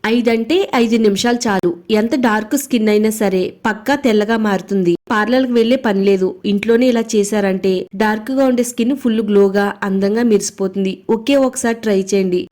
5 అంటే 5 నిమిషాలు చాలు. ఎంత డార్క్ స్కిన్ అయినా సరే పక్కా తెల్లగా మారుతుంది. పార్లర్కి వెళ్లే పని లేదు. ఇంట్లోనే ఇలా చేశారంటే డార్క్ గా ఉండే స్కిన్ ఫుల్ గ్లోగా అందంగా మెరిసిపోతుంది. ఒకే ఒకసారి ట్రై చేయండి.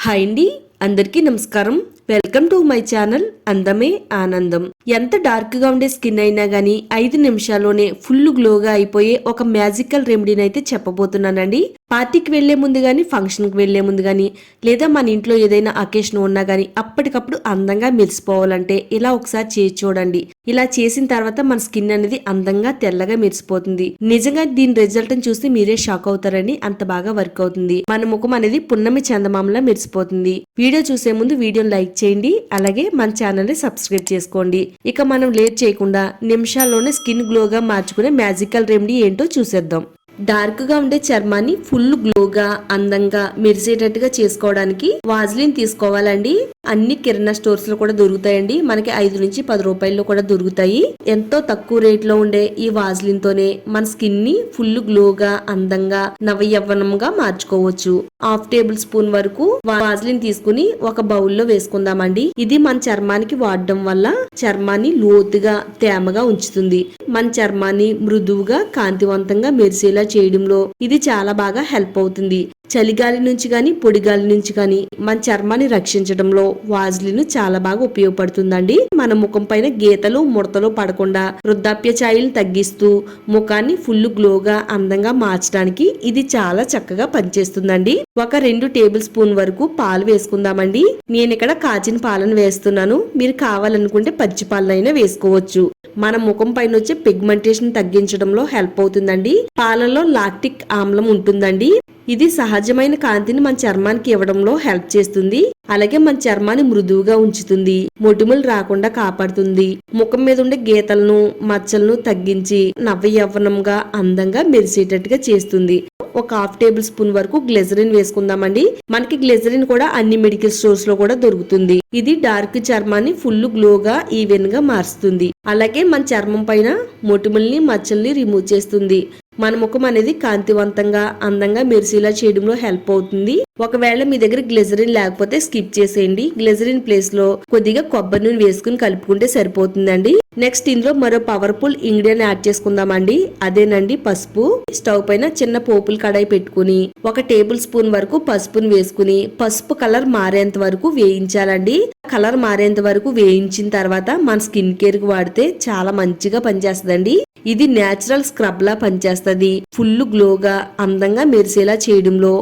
హాయ్ అండి, అందరికీ నమస్కారం. వెల్కమ్ టు మై ఛానల్ అందమే ఆనందం. ఎంత డార్క్ గా ఉండే స్కిన్ అయినా గానీ 5 నిమిషాల్లోనే ఫుల్ గ్లోగా అయిపోయే ఒక మ్యాజికల్ రెమెడీని అయితే చెప్పబోతున్నానండి. పార్టీకి వెళ్లే ముందు గానీ, ఫంక్షన్ కి వెళ్లే ముందు గానీ, లేదా మన ఇంట్లో ఏదైనా అకేషన్ ఉన్నా గానీ అప్పటికప్పుడు అందంగా మెరిసిపోవాలంటే ఇలా ఒకసారి చేసి చూడండి. ఇలా చేసిన తర్వాత మన స్కిన్ అనేది అందంగా తెల్లగా మెరిసిపోతుంది. నిజంగా దీని రిజల్ట్ చూస్తే మీరే షాక్ అవుతారండి. అంత బాగా వర్క్ అవుతుంది. మన ముఖం అనేది పున్నమి చందమామలా మెరిసిపోతుంది. వీడియో చూసే ముందు వీడియోని లైక్ చేయండి. అలాగే మన ఛానల్ ని సబ్స్క్రైబ్ చేసుకోండి. ఇక మనం లేట్ చేయకుండా నిమిషాల్లోనే స్కిన్ గ్లోగా మార్చుకునే మ్యాజికల్ రెమెడీ ఏంటో చూసేద్దాం. డార్క్ గా ఉండే చర్మాన్ని ఫుల్ గ్లోగా అందంగా మెరిసేటట్టుగా చేసుకోవడానికి వాజ్లిన్ తీసుకోవాలండి. అన్ని కిరాణా స్టోర్స్ లో కూడా దొరుకుతాయండి. మనకి 5 నుంచి 10 రూపాయల్లో కూడా దొరుకుతాయి. ఎంతో తక్కువ రేట్ లో ఉండే ఈ వాజ్లిన్ తోనే మన స్కిన్ ని ఫుల్ గ్లోగా అందంగా నవయవ్వనంగా మార్చుకోవచ్చు. 1/2 టేబుల్ స్పూన్ వరకు వాజ్లిన్ తీసుకుని ఒక బౌల్లో వేసుకుందామండి. ఇది మన చర్మానికి వాడడం వల్ల చర్మాన్ని లోతుగా తేమగా ఉంచుతుంది. మన చర్మాన్ని మృదువుగా కాంతివంతంగా మెరిసేలా చేయడంలో ఇది చాలా బాగా హెల్ప్ అవుతుంది. చలిగాలి నుంచి గాని, పొడిగాలి నుంచి గాని మన చర్మాన్ని రక్షించడంలో వాజ్లిన్ చాలా బాగా ఉపయోగపడుతుందండి. మన ముఖం పైన గీతలు ముడతలు పడకుండా వృద్ధాప్య ఛాయలు తగ్గిస్తూ ముఖాన్ని ఫుల్ గ్లోగా అందంగా మార్చడానికి ఇది చాలా చక్కగా పనిచేస్తుందండి. ఒక 2 టేబుల్ స్పూన్ వరకు పాలు వేసుకుందామండి. నేను ఇక్కడ కాచిన పాలను వేస్తున్నాను. మీరు కావాలనుకుంటే పచ్చి పాలనైనా వేసుకోవచ్చు. మన ముఖం పైన వచ్చే పిగ్మెంటేషన్ తగ్గించడంలో హెల్ప్ అవుతుందండి. పాలలో లాక్టిక్ ఆమ్లం ఉంటుందండి. ఇది సహజమైన కాంతిని మన చర్మానికి ఇవ్వడంలో హెల్ప్ చేస్తుంది. అలాగే మన చర్మాన్ని మృదువుగా ఉంచుతుంది. మొటిమలు రాకుండా కాపాడుతుంది. ముఖం మీద ఉండే గీతలను మచ్చలను తగ్గించి నవయవ్వనంగా అందంగా మెరిసేటట్టుగా చేస్తుంది. ఒక 1/2 టేబుల్ స్పూన్ వరకు గ్లిజరిన్ వేసుకుందామండి. మనకి గ్లిజరిన్ కూడా అన్ని మెడికల్ స్టోర్స్ లో కూడా దొరుకుతుంది. ఇది డార్క్ చర్మాన్ని ఫుల్ గ్లోగా ఈవెన్ గా మారుస్తుంది. అలాగే మన చర్మం పైన మొటిమల్ని మచ్చల్ని రిమూవ్ చేస్తుంది. మన ముఖం అనేది కాంతివంతంగా అందంగా మెరిసేలా చేయడంలో హెల్ప్ అవుతుంది. ఒకవేళ మీ దగ్గర గ్లిజరిన్ లేకపోతే స్కిప్ చేసేయండి. గ్లిజరిన్ ప్లేస్ లో కొద్దిగా కొబ్బరి నూనె వేసుకుని కలుపుకుంటే సరిపోతుందండి. నెక్స్ట్ ఇందులో మరో పవర్ఫుల్ ఇంగ్రీడియంట్ యాడ్ చేసుకుందామండి. అదేనండి పసుపు. స్టవ్ పైన చిన్న పోపుల కడాయి పెట్టుకుని 1 టేబుల్ స్పూన్ వరకు పసుపును వేసుకుని పసుపు కలర్ మారేంత వరకు వేయించాలండి. కలర్ మారేంత వరకు వేయించిన తర్వాత మన స్కిన్ కేర్ కి వాడితే చాలా మంచిగా పనిచేస్తుందండి. ఇది నేచురల్ స్క్రబ్ లా పనిచేస్తుంది. ఫుల్ గ్లోగా అందంగా మెరిసేలా చేయడంలో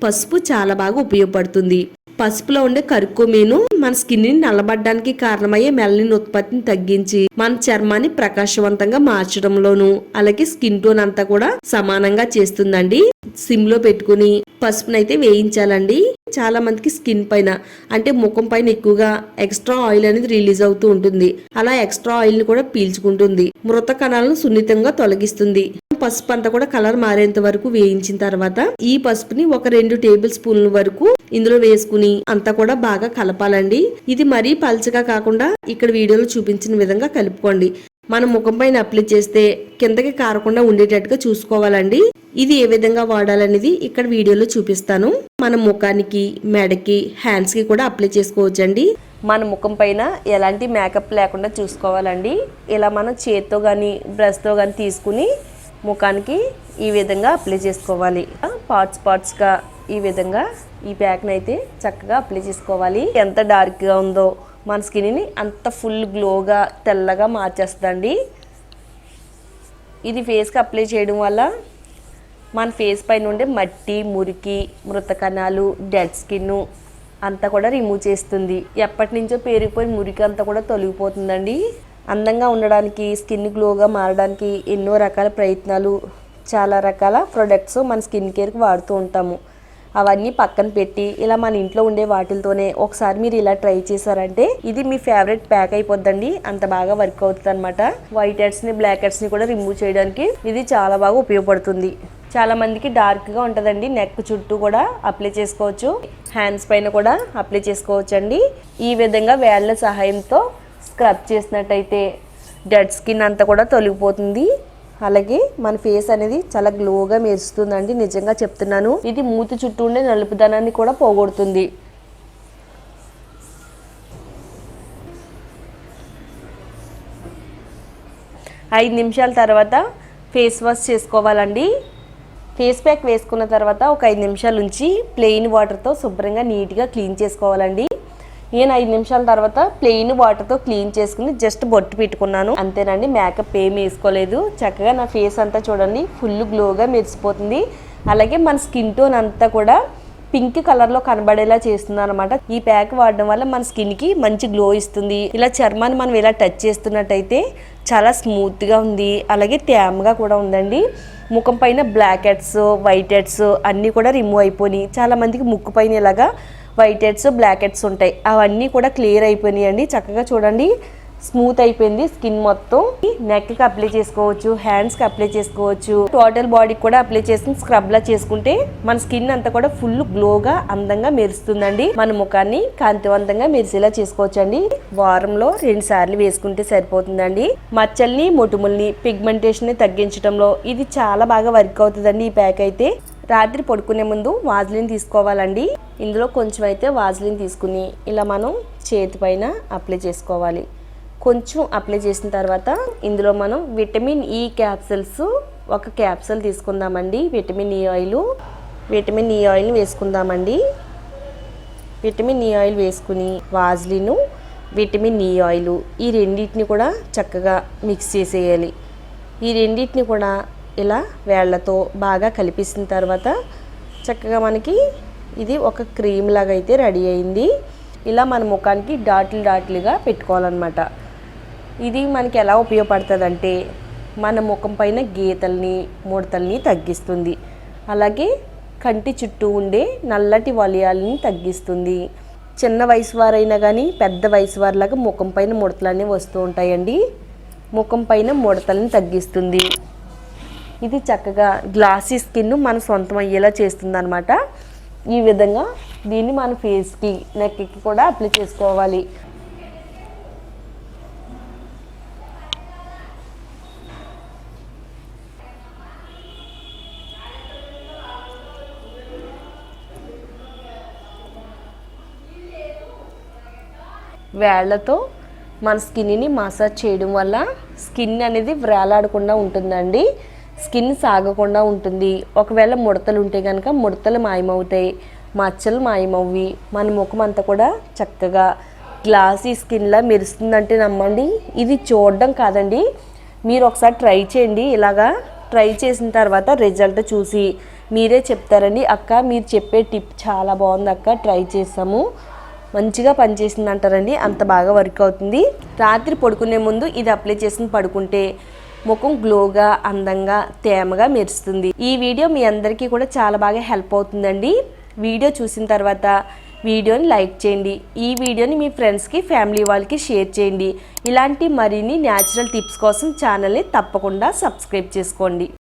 పసుపు చాలా బాగా ఉపయోగపడుతుంది. పసుపులో ఉండే కర్కుమిన్ మన స్కిన్ ని నల్లబడ్డానికి కారణమయ్యే మెలనిన్ ఉత్పత్తిని తగ్గించి మన చర్మాన్ని ప్రకాశవంతంగా మార్చడంలోను అలాగే స్కిన్ టోన్ అంతా కూడా సమానంగా చేస్తుందండి. సిమ్ లో పెట్టుకుని పసుపునైతే వేయించాలండి. చాలా మందికి స్కిన్ పైన అంటే ముఖం పైన ఎక్కువగా ఎక్స్ట్రా ఆయిల్ అనేది రిలీజ్ అవుతూ ఉంటుంది. అలా ఎక్స్ట్రా ఆయిల్ ని కూడా పీల్చుకుంటుంది. మృత కణాలను సున్నితంగా తొలగిస్తుంది. పసుపు అంతా కూడా కలర్ మారేంత వరకు వేయించిన తర్వాత ఈ పసుపుని ఒక 2 టేబుల్ స్పూన్ల వరకు ఇందులో వేసుకుని అంతా కూడా బాగా కలపాలండి. ఇది మరీ పల్చగా కాకుండా ఇక్కడ వీడియోలో చూపించిన విధంగా కలుపుకోండి. మన ముఖం పైన అప్లై చేస్తే కిందకి కారకుండా ఉండేటట్టుగా చూసుకోవాలండి. ఇది ఏ విధంగా వాడాలనేది ఇక్కడ వీడియోలో చూపిస్తాను. మన ముఖానికి, మెడకి, హ్యాండ్స్ కి కూడా అప్లై చేసుకోవచ్చండి. మన ముఖం పైన ఎలాంటి మేకప్ లేకుండా చూసుకోవాలండి. ఇలా మనం చేత్తో కానీ బ్రష్తో కానీ తీసుకుని ముఖానికి ఈ విధంగా అప్లై చేసుకోవాలి. పార్ట్స్గా ఈ విధంగా ఈ ప్యాక్ని అయితే చక్కగా అప్లై చేసుకోవాలి. ఎంత డార్క్గా ఉందో మన స్కిన్ని అంత ఫుల్ గ్లోగా తెల్లగా మార్చేస్తుందండి. ఇది ఫేస్కి అప్లై చేయడం వల్ల మన ఫేస్ పైన ఉండే మట్టి, మురికి, మృత కణాలు, డెడ్ స్కిన్ అంతా కూడా రిమూవ్ చేస్తుంది. ఎప్పటి నుంచో పేరుకుపోయిన మురికి అంతా కూడా తొలగిపోతుందండి. అందంగా ఉండడానికి, స్కిన్ గ్లోగా మారడానికి ఎన్నో రకాల ప్రయత్నాలు, చాలా రకాల ప్రొడక్ట్స్ మన స్కిన్ కేర్కి వాడుతూ ఉంటాము. అవన్నీ పక్కన పెట్టి ఇలా మన ఇంట్లో ఉండే వాటితోనే ఒకసారి మీరు ఇలా ట్రై చేశారంటే ఇది మీ ఫేవరెట్ ప్యాక్ అయిపోద్దండి. అంత బాగా వర్క్ అవుతుంది అనమాట. వైట్ హెడ్స్ ని, బ్లాక్ హెడ్స్ ని కూడా రిమూవ్ చేయడానికి ఇది చాలా బాగా ఉపయోగపడుతుంది. చాలా మందికి డార్క్ గా ఉంటదండి. నెక్ చుట్టూ కూడా అప్లై చేసుకోవచ్చు. హ్యాండ్స్ పైన కూడా అప్లై చేసుకోవచ్చు అండి. ఈ విధంగా వేళ్ల సహాయంతో స్క్రబ్ చేసినట్టయితే డెడ్ స్కిన్ అంతా కూడా తొలగిపోతుంది. అలాగే మన ఫేస్ అనేది చాలా గ్లోగా మెరుస్తుందండి, నిజంగా చెప్తున్నాను. ఇది మూతి చుట్టూ ఉండే నలుపుదనాన్ని కూడా పోగొడుతుంది. ఐదు నిమిషాల తర్వాత ఫేస్ వాష్ చేసుకోవాలండి. ఫేస్ ప్యాక్ వేసుకున్న తర్వాత ఒక 5 నిమిషాల నుంచి ప్లెయిన్ వాటర్తో శుభ్రంగా నీట్గా క్లీన్ చేసుకోవాలండి. నేను 5 నిమిషాల తర్వాత ప్లెయిన్ వాటర్తో క్లీన్ చేసుకుని జస్ట్ బొట్టు పెట్టుకున్నాను, అంతేనండి. మేకప్ ఏమి వేసుకోలేదు. చక్కగా నా ఫేస్ అంతా చూడండి ఫుల్ గ్లోగా మెరిసిపోతుంది. అలాగే మన స్కిన్ టోన్ అంతా కూడా పింక్ కలర్లో కనబడేలా చేస్తుంది అనమాట. ఈ ప్యాక్ వాడడం వల్ల మన స్కిన్కి మంచి గ్లో ఇస్తుంది. ఇలా చర్మాన్ని మనం ఇలా టచ్ చేస్తున్నట్టయితే చాలా స్మూత్గా ఉంది, అలాగే తేమగా కూడా ఉందండి. ముఖం పైన బ్లాక్ హెడ్స్, వైట్ హెడ్స్ అన్నీ కూడా రిమూవ్ అయిపోయినాయి. చాలామందికి ముక్కు పైన ఇలాగా వైట్ హెడ్స్, బ్లాక్ హెడ్స్ ఉంటాయి, అవన్నీ కూడా క్లియర్ అయిపోయినాయి అండి. చక్కగా చూడండి స్మూత్ అయిపోయింది స్కిన్ మొత్తం. నెక్కి అప్లై చేసుకోవచ్చు, హ్యాండ్స్కి అప్లై చేసుకోవచ్చు, టోటల్ బాడీకి కూడా అప్లై చేసుకుని స్క్రబ్లా చేసుకుంటే మన స్కిన్ అంతా కూడా ఫుల్ గ్లోగా అందంగా మెరుస్తుందండి. మన ముఖాన్ని కాంతివంతంగా మెరిసేలా చేసుకోవచ్చు అండి. వారంలో 2 సార్లు వేసుకుంటే సరిపోతుందండి. మచ్చల్ని, మొటిముల్ని, పిగ్మెంటేషన్ ని తగ్గించడంలో ఇది చాలా బాగా వర్క్ అవుతుందండి. ఈ ప్యాక్ అయితే రాత్రి పడుకునే ముందు వాజ్లిన్ తీసుకోవాలండి. ఇందులో కొంచెం అయితే వాజ్లిన్ తీసుకుని ఇలా మనం చేతి పైన అప్లై చేసుకోవాలి. కొంచెం అప్లై చేసిన తర్వాత ఇందులో మనం విటమిన్ ఈ క్యాప్సిల్స్ 1 క్యాప్సిల్ తీసుకుందామండి. విటమిన్ ఈ ఆయిల్ని వేసుకుందామండి. విటమిన్ ఈ ఆయిల్ వేసుకుని వాజ్లిను, విటమిన్ ఈ ఆయిల్ ఈ రెండింటిని కూడా చక్కగా మిక్స్ చేసేయాలి. ఈ రెండింటిని కూడా ఇలా వేళ్లతో బాగా కలిపేసిన తర్వాత చక్కగా మనకి ఇది ఒక క్రీమ్ లాగా అయితే రెడీ అయింది. ఇలా మన ముఖానికి డాట్లుగా పెట్టుకోవాలన్నమాట. ఇది మనకి ఎలా ఉపయోగపడుతుందంటే మన ముఖం పైన గీతల్ని, ముడతల్ని తగ్గిస్తుంది. అలాగే కంటి చుట్టూ ఉండే నల్లటి వలయాలని తగ్గిస్తుంది. చిన్న వయసు వారైనా కానీ పెద్ద వయసు వారిలాగా ముఖం పైన ముడతలన్నీ వస్తూ ఉంటాయండి. ముఖం పైన ముడతల్ని తగ్గిస్తుంది. ఇది చక్కగా గ్లాసీ స్కిన్ మన సొంతం అయ్యేలా చేస్తుంది అనమాట. ఈ విధంగా దీన్ని మన ఫేస్కి, నెక్కి కూడా అప్లై చేసుకోవాలి. వేళ్లతో మన స్కిన్ని మసాజ్ చేయడం వల్ల స్కిన్ అనేది వ్రేలాడకుండా ఉంటుందండి. స్కిన్ సాగకుండా ఉంటుంది. ఒకవేళ ముడతలు ఉంటే కనుక ముడతలు మాయమవుతాయి, మచ్చలు మాయమవ్వి మన ముఖం అంతా కూడా చక్కగా గ్లాసీ స్కిన్లా మెరుస్తుందంటే నమ్మండి. ఇది చూడడం కాదండి, మీరు ఒకసారి ట్రై చేయండి. ఇలాగా ట్రై చేసిన తర్వాత రిజల్ట్ చూసి మీరే చెప్తారండి, అక్క మీరు చెప్పే టిప్ చాలా బాగుంది అక్క, ట్రై చేసాము, మంచిగా పనిచేసింది అంటారండి. అంత బాగా వర్క్ అవుతుంది. రాత్రి పడుకునే ముందు ఇది అప్లై చేసుకుని పడుకుంటే ముఖం గ్లోగా, అందంగా, తేమగా మెరుస్తుంది. ఈ వీడియో మీ అందరికీ కూడా చాలా బాగా హెల్ప్ అవుతుందండి. వీడియో చూసిన తర్వాత వీడియోని లైక్ చేయండి. ఈ వీడియోని మీ ఫ్రెండ్స్కి, ఫ్యామిలీ వాళ్ళకి షేర్ చేయండి. ఇలాంటి మరిన్ని న్యాచురల్ టిప్స్ కోసం ఛానల్ని తప్పకుండా సబ్స్క్రైబ్ చేసుకోండి.